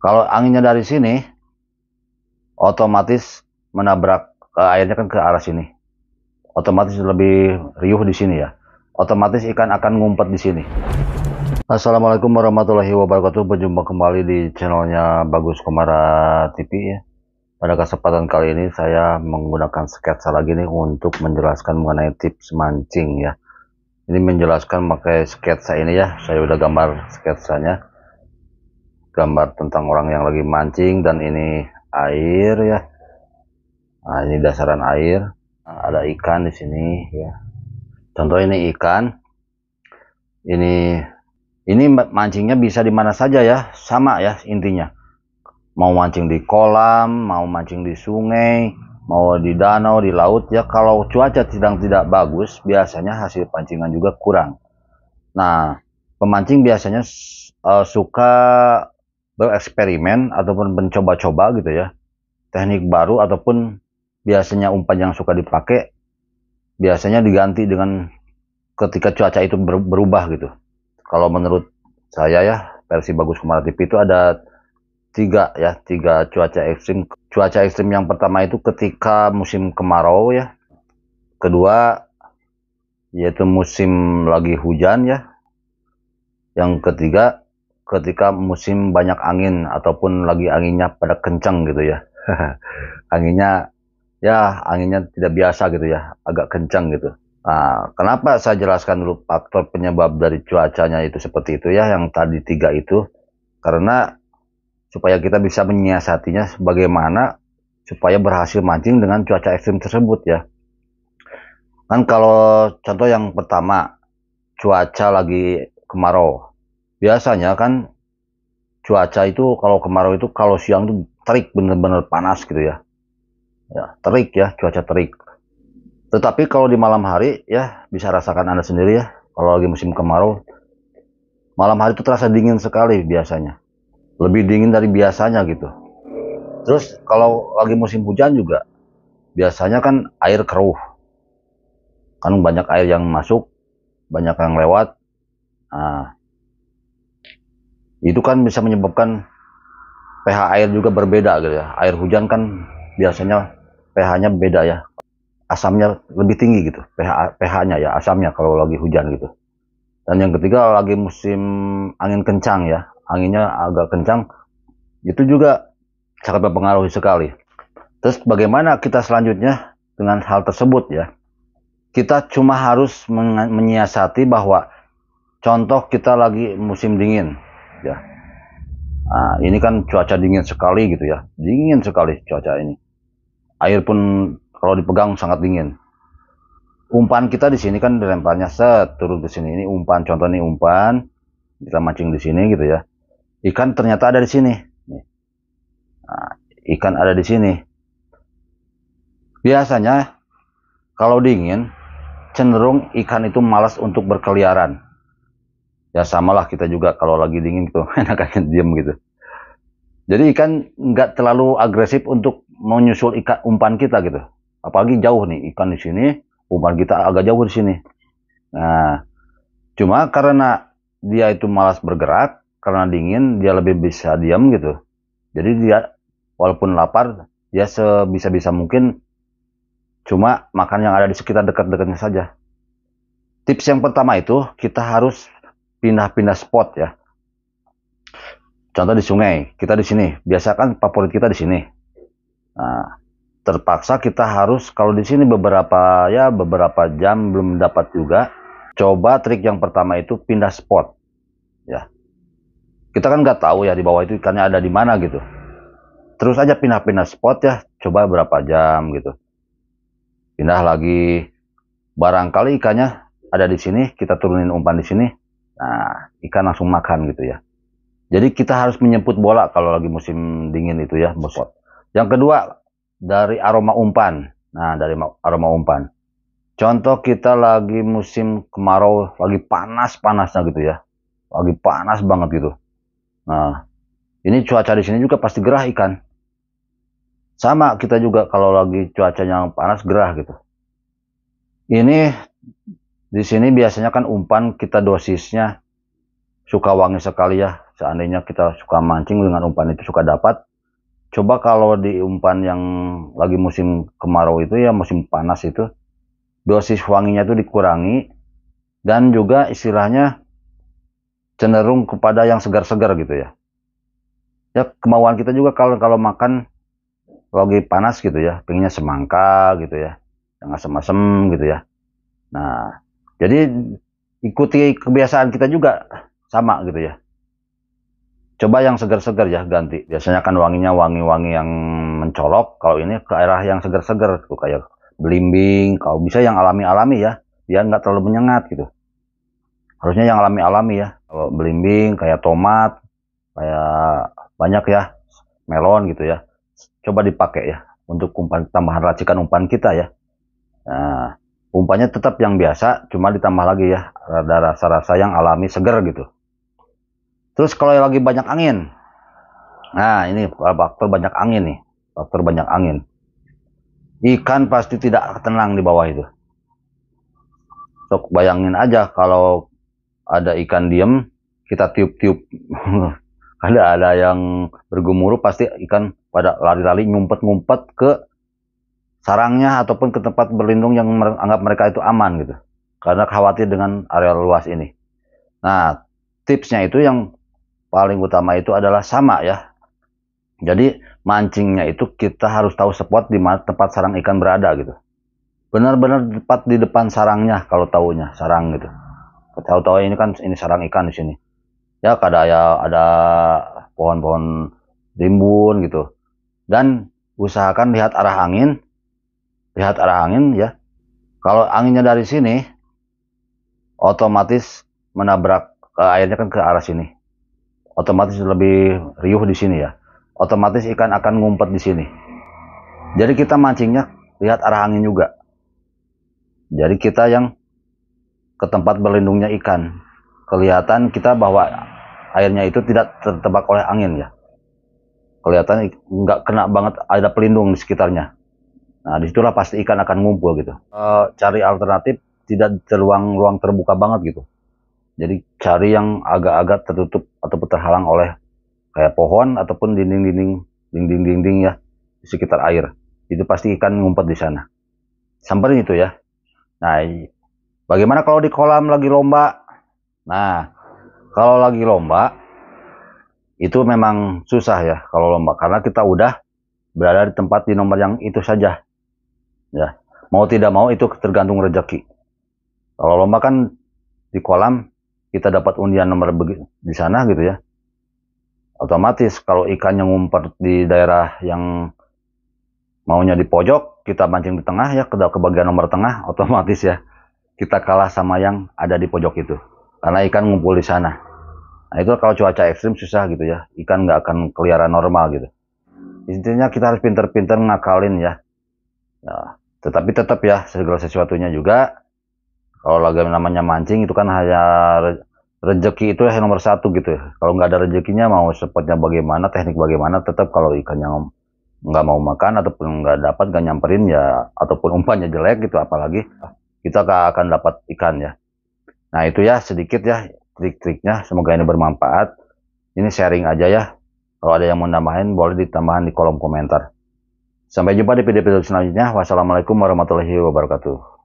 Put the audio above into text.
Kalau anginnya dari sini, otomatis menabrak airnya kan ke arah sini. Otomatis lebih riuh di sini ya. Otomatis ikan akan ngumpet di sini. Assalamualaikum warahmatullahi wabarakatuh. Berjumpa kembali di channelnya Bagus Komara TV ya. Pada kesempatan kali ini saya menggunakan sketsa lagi nih untuk menjelaskan mengenai tips mancing ya. Ini menjelaskan pakai sketsa ini ya. Saya udah gambar sketsanya. Gambar tentang orang yang lagi mancing dan ini air ya. Nah, ini dasaran air. Nah, ada ikan di sini ya. Contoh ini ikan. Ini mancingnya bisa di mana saja ya, sama ya intinya. Mau mancing di kolam, mau mancing di sungai, mau di danau, di laut ya. Kalau cuaca sedang tidak bagus, biasanya hasil pancingan juga kurang. Nah, pemancing biasanya suka bereksperimen ataupun mencoba-coba gitu ya. Teknik baru ataupun biasanya umpan yang suka dipakai biasanya diganti dengan ketika cuaca itu berubah gitu. Kalau menurut saya ya, versi Bagus Komara TV itu ada tiga cuaca ekstrim. Cuaca ekstrim yang pertama itu ketika musim kemarau ya. Kedua yaitu musim lagi hujan ya. Yang ketiga ketika musim banyak angin ataupun lagi anginnya pada kencang gitu ya. anginnya anginnya tidak biasa gitu ya, agak kencang gitu. Nah, kenapa saya jelaskan dulu faktor penyebab dari cuacanya itu seperti itu ya, yang tadi tiga itu, karena supaya kita bisa menyiasatinya bagaimana supaya berhasil mancing dengan cuaca ekstrim tersebut ya. Kan kalau contoh yang pertama, cuaca lagi kemarau. Biasanya kan cuaca itu kalau kemarau itu kalau siang tuh terik, bener-bener panas gitu ya. Ya, terik ya, cuaca terik. Tetapi kalau di malam hari ya bisa rasakan Anda sendiri ya. Kalau lagi musim kemarau, malam hari itu terasa dingin sekali biasanya. Lebih dingin dari biasanya gitu. Terus kalau lagi musim hujan juga biasanya kan air keruh. Kan banyak air yang masuk, banyak yang lewat. Nah, itu kan bisa menyebabkan pH air juga berbeda gitu ya. Air hujan kan biasanya pH-nya beda ya. Asamnya lebih tinggi gitu. pH-nya ya, asamnya kalau lagi hujan gitu. Dan yang ketiga lagi musim angin kencang ya. Anginnya agak kencang. Itu juga sangat berpengaruh sekali. Terus bagaimana kita selanjutnya dengan hal tersebut ya? Kita cuma harus menyiasati bahwa contoh kita lagi musim dingin ya. Nah, ini kan cuaca dingin sekali gitu ya. Dingin sekali cuaca ini. Air pun kalau dipegang sangat dingin. Umpan kita di sini kan dilemparnya set turun ke sini. Ini umpan, contoh nih umpan. Kita mancing di sini gitu ya. Ikan ternyata ada di sini. Nah, ikan ada di sini. Biasanya kalau dingin cenderung ikan itu malas untuk berkeliaran. Ya samalah kita juga kalau lagi dingin gitu enakannya diem gitu. Jadi ikan nggak terlalu agresif untuk menyusul ikan umpan kita gitu. Apalagi jauh nih ikan di sini, umpan kita agak jauh di sini. Nah, cuma karena dia itu malas bergerak, karena dingin dia lebih bisa diam gitu. Jadi dia walaupun lapar, dia sebisa-bisa mungkin cuma makan yang ada di sekitar dekat-dekatnya saja. Tips yang pertama itu kita harus pindah-pindah spot ya. Contoh di sungai, kita di sini. Biasa kan favorit kita di sini. Nah, terpaksa kita harus kalau di sini beberapa jam belum dapat juga. Coba trik yang pertama itu pindah spot. Ya, kita kan nggak tahu ya di bawah itu ikannya ada di mana gitu. Terus aja pindah-pindah spot ya. Coba berapa jam gitu. Pindah lagi. Barangkali ikannya ada di sini, kita turunin umpan di sini. Nah, ikan langsung makan gitu ya. Jadi kita harus menjemput bola kalau lagi musim dingin itu ya, bos. Yang kedua, dari aroma umpan. Nah, dari aroma umpan. Contoh kita lagi musim kemarau, lagi panas-panasnya gitu ya. Lagi panas banget gitu. Nah, ini cuaca di sini juga pasti gerah ikan. Sama kita juga kalau lagi cuacanya panas gerah gitu. Ini di sini biasanya kan umpan kita dosisnya suka wangi sekali ya. seandainya kita suka mancing dengan umpan itu suka dapat, coba kalau di umpan yang lagi musim kemarau itu ya, musim panas itu, dosis wanginya itu dikurangi, dan juga istilahnya cenderung kepada yang segar-segar gitu ya. Ya kemauan kita juga kalau kalau makan lagi panas gitu ya, pengennya semangka gitu ya, yang asem-asem gitu ya. Nah, jadi ikuti kebiasaan kita juga sama gitu ya. Coba yang segar-segar ya ganti. Biasanya kan wanginya wangi-wangi yang mencolok. Kalau ini ke arah yang segar-segar tuh kayak belimbing. Kalau bisa yang alami-alami ya, biar nggak terlalu menyengat gitu. Harusnya yang alami-alami ya. Kalau belimbing kayak tomat, kayak banyak ya, melon gitu ya. Coba dipakai ya untuk umpan tambahan racikan umpan kita ya. Nah, umpannya tetap yang biasa, cuma ditambah lagi ya, ada rasa-rasa yang alami segar gitu. Terus kalau lagi banyak angin, nah ini faktor banyak angin nih, faktor banyak angin. Ikan pasti tidak tenang di bawah itu. Sok bayangin aja kalau ada ikan diem, kita tiup-tiup. Ada yang bergemuruh, pasti ikan pada lari-lari ngumpet-ngumpet ke sarangnya ataupun ke tempat berlindung yang anggap mereka itu aman gitu. Karena khawatir dengan area luas ini. Nah, tipsnya itu yang paling utama itu adalah sama ya. Jadi mancingnya itu kita harus tahu spot di mana tempat sarang ikan berada gitu. Benar-benar tepat di depan sarangnya kalau tahunya sarang gitu. Tahu-tahu ini kan ini sarang ikan di sini. Ya kada ya ada pohon-pohon rimbun gitu. Dan usahakan lihat arah angin ya. Kalau anginnya dari sini, otomatis menabrak airnya kan ke arah sini. Otomatis lebih riuh di sini ya. Otomatis ikan akan ngumpet di sini. Jadi kita mancingnya lihat arah angin juga. Jadi kita yang ke tempat berlindungnya ikan. Kelihatan kita bahwa airnya itu tidak tertebak oleh angin ya. Kelihatan nggak kena banget, ada pelindung di sekitarnya. Nah disitulah pasti ikan akan ngumpul gitu. Cari alternatif tidak ruang terbuka banget gitu. Jadi cari yang agak-agak tertutup ataupun terhalang oleh kayak pohon ataupun dinding-dinding ya di sekitar air. Itu pasti ikan ngumpet di sana. Samperin itu ya. Nah, bagaimana kalau di kolam lagi lomba? Nah, kalau lagi lomba itu memang susah ya kalau lomba karena kita udah berada di tempat di nomor yang itu saja. Ya, mau tidak mau itu tergantung rezeki. Kalau lomba kan di kolam kita dapat undian nomor di sana gitu ya. Otomatis kalau ikan yang ngumpet di daerah yang maunya di pojok, kita mancing di tengah ya, ke bagian nomor tengah, otomatis ya kita kalah sama yang ada di pojok itu. Karena ikan ngumpul di sana. Nah itu kalau cuaca ekstrim susah gitu ya, ikan nggak akan keliaran normal gitu. Intinya kita harus pinter-pinter ngakalin ya. Nah, tetapi tetap ya segala sesuatunya juga. Kalau lagi namanya mancing itu kan hanya rezeki itu yang nomor satu gitu ya. Kalau nggak ada rezekinya mau spotnya bagaimana, teknik bagaimana, tetap kalau ikannya nggak mau makan ataupun nggak dapat nggak nyamperin ya, ataupun umpannya jelek gitu, apalagi kita gak akan dapat ikan ya. Nah itu ya sedikit ya trik-triknya, semoga ini bermanfaat. Ini sharing aja ya. Kalau ada yang mau nambahin boleh ditambahin di kolom komentar. Sampai jumpa di video-video selanjutnya. Wassalamualaikum warahmatullahi wabarakatuh.